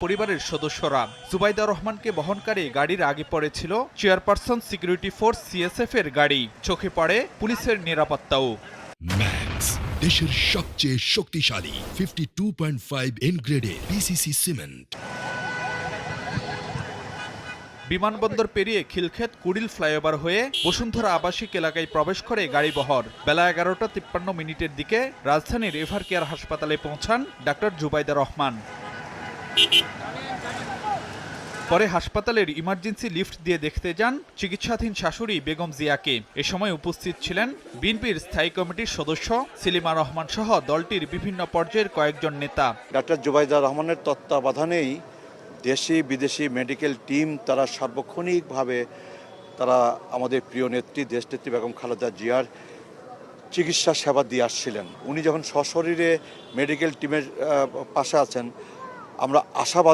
পরিবারের সদস্যরা। জুবাইদা রহমানকে বহনকারী গাড়ির আগে পড়েছিল চেয়ারপারসন সিকিউরিটি ফোর্স সিএসএফ এর গাড়ি। চোখে পড়ে পুলিশের নিরাপত্তাও। ম্যাক্স দেশের সবচেয়ে শক্তিশালী 52.5 এন গ্রেডের পিসিসি সিমেন্ট। বিমানবন্দর পেরিয়ে খিলক্ষেত কুড়িল ফ্লাইওভার হয়ে বসুন্ধরা আবাসিক এলাকায় প্রবেশ করে গাড়িবহর। বেলা 11:53 দিকে রাজধানীর এভারকেয়ার হাসপাতালে পৌঁছান ডাক্তার জুবাইদা রহমান। পরে হাসপাতালের ইমার্জেন্সি লিফট দিয়ে দেখতে যান চিকিৎসাধীন শাশুড়ি বেগম জিয়াকে। এ সময় উপস্থিত ছিলেন বিএনপির স্থায়ী কমিটির সদস্য সেলিমা রহমান সহ দলটির বিভিন্ন পর্যায়ের কয়েকজন নেতা। ডাক্তার জুবাইদা রহমানের তত্ত্বাবধানেই দেশি বিদেশি মেডিকেল টিম তারা সার্বক্ষণিকভাবে তারা আমাদের প্রিয় নেত্রী দেশনেত্রী বেগম খালেদা জিয়ার চিকিৎসা সেবা দিয়ে আসছিলেন। উনি যখন সশরীরে মেডিকেল টিমের পাশে আছেন, আমরা আশাবাদী